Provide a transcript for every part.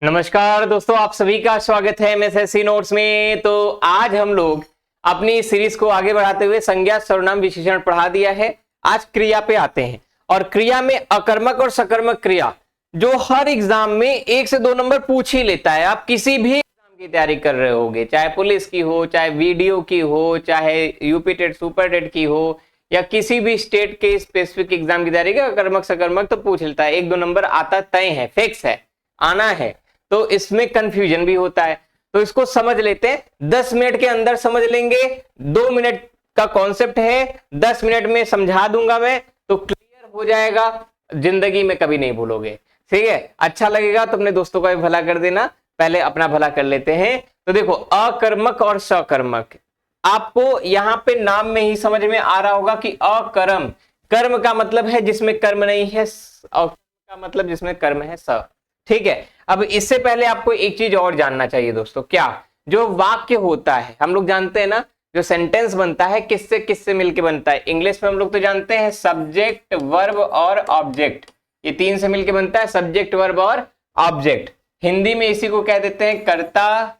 नमस्कार दोस्तों, आप सभी का स्वागत है एमएसएससी नोट्स में। तो आज हम लोग अपनी सीरीज को आगे बढ़ाते हुए संज्ञा सर्वनाम विशेषण पढ़ा दिया है। आज क्रिया पे आते हैं और क्रिया में अकर्मक और सकर्मक क्रिया जो हर एग्जाम में 1 से 2 नंबर पूछ ही लेता है। आप किसी भी एग्जाम की तैयारी कर रहे होगे, चाहे पुलिस की हो, चाहे वीडियो की हो, चाहे यूपी टेट सुपर टेट की हो, या किसी भी स्टेट के स्पेसिफिक एग्जाम की तैयारी का अकर्मक सकर्मक तो पूछ लेता है। 1-2 नंबर आता तय है, फिक्स है, आना है। तो इसमें कंफ्यूजन भी होता है, तो इसको समझ लेते हैं। 10 मिनट के अंदर समझ लेंगे। 2 मिनट का कॉन्सेप्ट है, 10 मिनट में समझा दूंगा मैं, तो क्लियर हो जाएगा, जिंदगी में कभी नहीं भूलोगे। ठीक है, अच्छा लगेगा तो अपने दोस्तों का भी भला कर देना। पहले अपना भला कर लेते हैं। तो देखो, अकर्मक और सकर्मक, आपको यहां पे नाम में ही समझ में आ रहा होगा कि अकर्म, कर्म का मतलब है जिसमें कर्म नहीं है, और का मतलब जिसमें कर्म है स। ठीक है, अब इससे पहले आपको एक चीज और जानना चाहिए दोस्तों। क्या? जो वाक्य होता है, हम लोग जानते हैं ना, जो सेंटेंस बनता है किससे किससे मिलके बनता है। इंग्लिश में हम लोग तो जानते हैं सब्जेक्ट, वर्ब और ऑब्जेक्ट, ये 3 से मिलके बनता है, सब्जेक्ट, वर्ब और ऑब्जेक्ट। हिंदी में इसी को कह देते हैं कर्ता,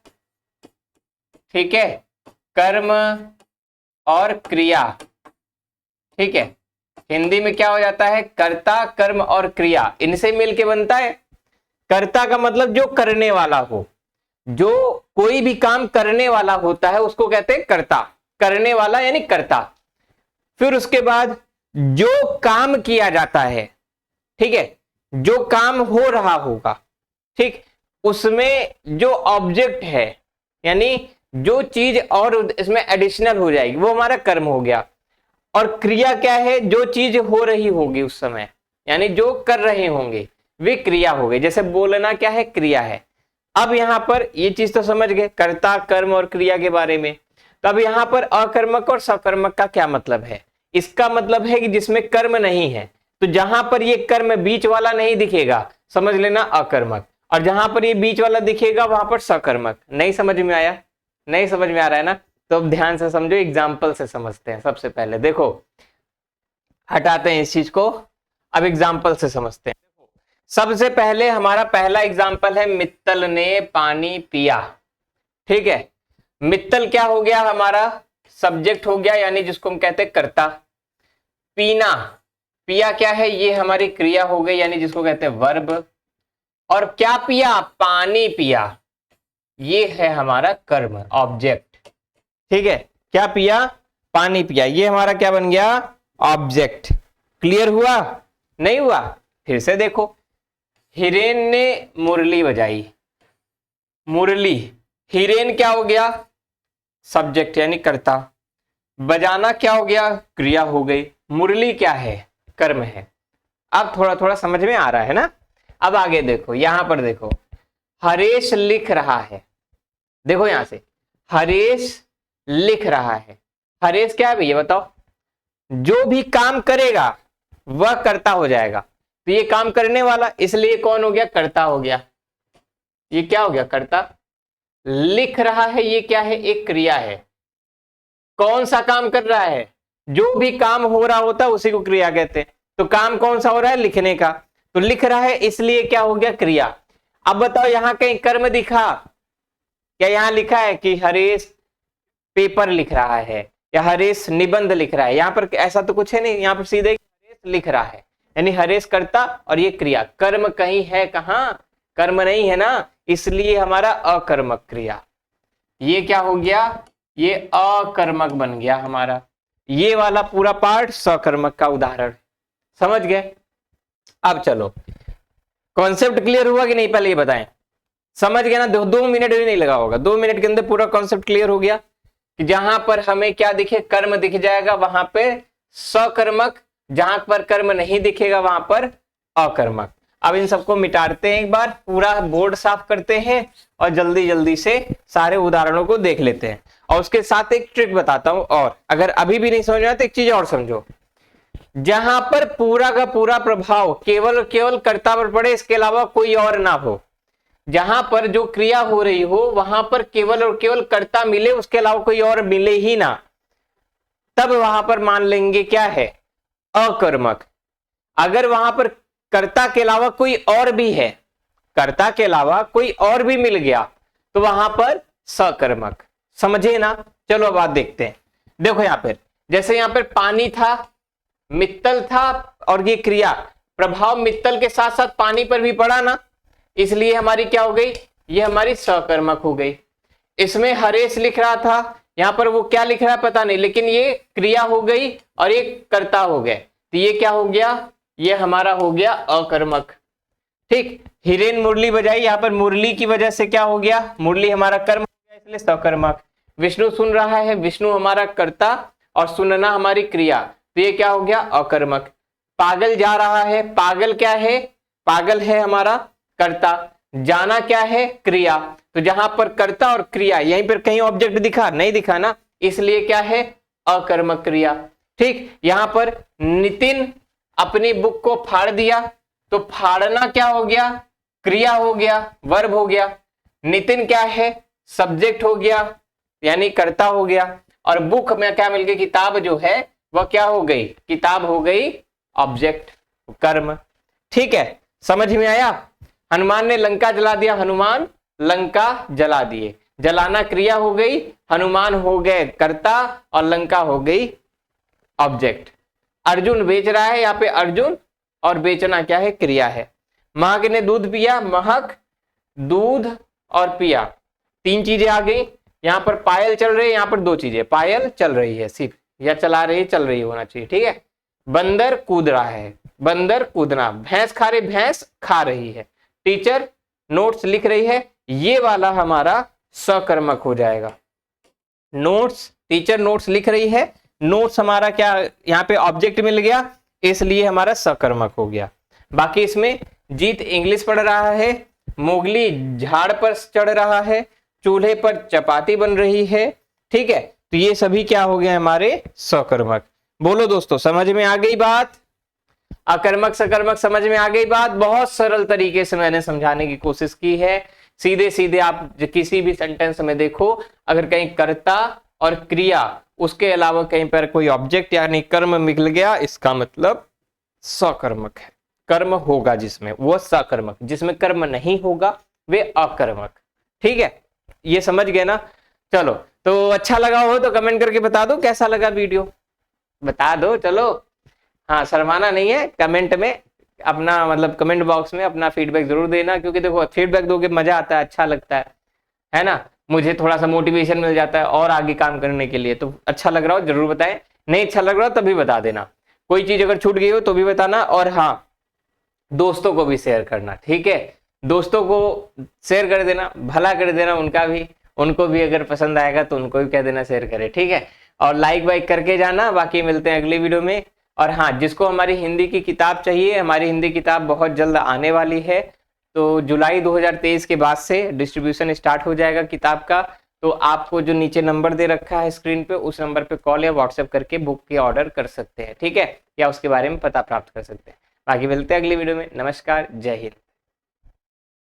ठीक है, कर्म और क्रिया। ठीक है, हिंदी में क्या हो जाता है? कर्ता, कर्म और क्रिया, इनसे मिलके बनता है। कर्ता का मतलब जो करने वाला हो, जो कोई भी काम करने वाला होता है उसको कहते हैं कर्ता, करने वाला यानी कर्ता। फिर उसके बाद जो काम किया जाता है, ठीक है, जो काम हो रहा होगा, ठीक, उसमें जो ऑब्जेक्ट है यानी जो चीज और इसमें एडिशनल हो जाएगी वो हमारा कर्म हो गया। और क्रिया क्या है? जो चीज हो रही होगी उस समय, यानी जो कर रहे होंगे वे क्रिया हो गई। जैसे बोलना क्या है? क्रिया है। अब यहां पर ये चीज तो समझ गए, कर्ता, कर्म और क्रिया के बारे में। तो अब यहां पर अकर्मक और सकर्मक का क्या मतलब है? इसका मतलब है कि जिसमें कर्म नहीं है, तो जहां पर ये कर्म बीच वाला नहीं दिखेगा समझ लेना अकर्मक, और जहां पर ये बीच वाला दिखेगा वहां पर सकर्मक। नहीं समझ में आया? नहीं समझ में आ रहा है ना? तो अब ध्यान से समझो, एग्जाम्पल से समझते हैं। सबसे पहले देखो, हटाते हैं इस चीज को, अब एग्जाम्पल से समझते हैं। सबसे पहले हमारा पहला एग्जाम्पल है, मित्तल ने पानी पिया। ठीक है, मित्तल क्या हो गया? हमारा सब्जेक्ट हो गया, यानी जिसको हम कहते हैं कर्ता। पीना, पिया क्या है? ये हमारी क्रिया हो गई, यानी जिसको कहते हैं वर्ब। और क्या पिया? पानी पिया, ये है हमारा कर्म, ऑब्जेक्ट। ठीक है, क्या पिया? पानी पिया, ये हमारा क्या बन गया? ऑब्जेक्ट। क्लियर हुआ? नहीं हुआ? फिर से देखो, हिरेन ने मुरली बजाई। मुरली, हिरेन क्या हो गया? सब्जेक्ट यानी कर्ता। बजाना क्या हो गया? क्रिया हो गई। मुरली क्या है? कर्म है। अब थोड़ा थोड़ा समझ में आ रहा है ना? अब आगे देखो, यहां पर देखो, हरेश लिख रहा है। देखो यहां से, हरेश लिख रहा है। हरेश क्या है भैया बताओ? जो भी काम करेगा वह कर्ता हो जाएगा। तो ये काम करने वाला, इसलिए कौन हो गया? कर्ता हो गया। ये क्या हो गया? कर्ता। लिख रहा है, ये क्या है? एक क्रिया है। कौन सा काम कर रहा है? जो भी काम हो रहा होता है उसी को क्रिया कहते हैं। तो काम कौन सा हो रहा है? लिखने का। तो लिख रहा है, इसलिए क्या हो गया? क्रिया। अब बताओ, यहां कहीं कर्म दिखा क्या? यहां लिखा है कि हरेश पेपर लिख रहा है या हरेश निबंध लिख रहा है? यहां पर ऐसा तो कुछ है नहीं, यहां पर सीधे हरेश लिख रहा है, यानी हरेश कर्ता और ये क्रिया। कर्म कहीं है? कहां कर्म नहीं है ना, इसलिए हमारा अकर्मक क्रिया। ये क्या हो गया? ये अकर्मक बन गया हमारा। ये वाला पूरा पार्ट सकर्मक का उदाहरण। समझ गए? अब चलो, कॉन्सेप्ट क्लियर हुआ कि नहीं पहले ये बताएं। समझ गए ना? 2 मिनट भी नहीं लगा होगा, 2 मिनट के अंदर पूरा कॉन्सेप्ट क्लियर हो गया कि जहां पर हमें क्या दिखे? कर्म दिख जाएगा वहां पे सकर्मक, जहां पर कर्म नहीं दिखेगा वहां पर अकर्मक। अब इन सबको मिटाते हैं, एक बार पूरा बोर्ड साफ करते हैं और जल्दी जल्दी से सारे उदाहरणों को देख लेते हैं। और उसके साथ एक ट्रिक बताता हूं, और अगर अभी भी नहीं समझ में आया तो एक चीज और समझो। जहां पर पूरा का पूरा प्रभाव केवल और केवल कर्ता पर पड़े, इसके अलावा कोई और ना हो, जहां पर जो क्रिया हो रही हो वहां पर केवल और केवल कर्ता मिले, उसके अलावा कोई और मिले ही ना, तब वहां पर मान लेंगे क्या है? अकर्मक। अगर वहां पर कर्ता के अलावा कोई और भी है कर्ता के अलावा कोई और भी मिल गया तो वहां पर सकर्मक। समझे ना? चलो अब बात देखते हैं। देखो यहां पर, जैसे यहां पर पानी था, मित्तल था, और ये क्रिया प्रभाव मित्तल के साथ साथ पानी पर भी पड़ा ना, इसलिए हमारी क्या हो गई, ये हमारी सकर्मक हो गई। इसमें हरेश लिख रहा था, यहां पर वो क्या लिख रहा है पता नहीं, लेकिन ये क्रिया हो गई और ये कर्ता हो गए, तो ये क्या हो गया, ये हमारा हो गया अकर्मक। ठीक, हिरेन मुरली बजाई, यहां पर मुरली की वजह से क्या हो गया, मुरली हमारा कर्म हो गया, इसलिए सकर्मक। विष्णु सुन रहा है, विष्णु हमारा कर्ता और सुनना हमारी क्रिया, तो ये क्या हो गया, अकर्मक। पागल जा रहा है, पागल क्या है, पागल है हमारा कर्ता, जाना क्या है, क्रिया। तो जहां पर कर्ता और क्रिया, यहीं पर कहीं ऑब्जेक्ट दिखा नहीं, दिखा ना, इसलिए क्या है, अकर्मक क्रिया। ठीक, यहां पर नितिन अपनी बुक को फाड़ दिया, तो फाड़ना क्या हो गया, क्रिया हो गया, वर्ब हो गया। नितिन क्या है, सब्जेक्ट हो गया, यानी कर्ता हो गया। और बुक में क्या मिल गई, किताब जो है वह क्या हो गई, किताब हो गई ऑब्जेक्ट, कर्म। ठीक है, समझ में आया? हनुमान ने लंका जला दिया, हनुमान लंका जला दिए, जलाना क्रिया हो गई, हनुमान हो गए कर्ता और लंका हो गई ऑब्जेक्ट। अर्जुन बेच रहा है, यहाँ पे अर्जुन और बेचना क्या है, क्रिया है। महक ने दूध पिया, महक दूध और पिया, तीन चीजें आ गई। यहाँ पर पायल चल रही है, यहाँ पर दो चीजें, पायल चल रही है सिर्फ, या चला रही, चल रही होना चाहिए। ठीक है, बंदर कूद रहा है, बंदर कूदना, भैंस खा रही, भैंस खा रही है, टीचर नोट्स लिख रही है, ये वाला हमारा सकर्मक हो जाएगा। नोट्स, टीचर नोट्स लिख रही है, नोट्स हमारा क्या, यहाँ पे ऑब्जेक्ट मिल गया, इसलिए हमारा सकर्मक हो गया। बाकी इसमें जीत इंग्लिश पढ़ रहा है, मोगली झाड़ पर चढ़ रहा है, चूल्हे पर चपाती बन रही है। ठीक है, तो ये सभी क्या हो गए हमारे सकर्मक। बोलो दोस्तों, समझ में आ गई बात? अकर्मक सकर्मक समझ में आ गई बात? बहुत सरल तरीके से मैंने समझाने की कोशिश की है। सीधे सीधे आप किसी भी सेंटेंस में देखो, अगर कहीं कर्ता और क्रिया, उसके अलावा कहीं पर कोई ऑब्जेक्ट यानी कर्म मिल गया, इसका मतलब सकर्मक है। कर्म होगा जिसमें, वो सकर्मक, जिसमें कर्म नहीं होगा वे अकर्मक। ठीक है, ये समझ गए ना? चलो, तो अच्छा लगा हो तो कमेंट करके बता दो कैसा लगा वीडियो, बता दो। चलो, हाँ, शर्माना नहीं है, कमेंट में अपना मतलब कमेंट बॉक्स में अपना फीडबैक जरूर देना, क्योंकि देखो फीडबैक दोगे मजा आता है, अच्छा लगता है ना? मुझे थोड़ा सा मोटिवेशन मिल जाता है और आगे काम करने के लिए। तो अच्छा लग रहा हो जरूर बताएं, नहीं अच्छा लग रहा हो तभी बता देना। कोई चीज अगर छूट गई हो तो भी बताना, और हाँ, दोस्तों को भी शेयर करना। ठीक है, दोस्तों को शेयर कर देना, भला कर देना उनका भी, उनको भी अगर पसंद आएगा तो उनको भी कह देना शेयर करे। ठीक है, और लाइक वाइक करके जाना। बाकी मिलते हैं अगली वीडियो में। और हाँ, जिसको हमारी हिंदी की किताब चाहिए, हमारी हिंदी किताब बहुत जल्द आने वाली है, तो जुलाई 2023 के बाद से डिस्ट्रीब्यूशन स्टार्ट हो जाएगा किताब का। तो आपको जो नीचे नंबर दे रखा है स्क्रीन पे, उस नंबर पे कॉल या व्हाट्सएप करके बुक के ऑर्डर कर सकते हैं। ठीक है, या उसके बारे में पता प्राप्त कर सकते हैं। बाकी मिलते हैं अगली वीडियो में। नमस्कार, जय हिंद।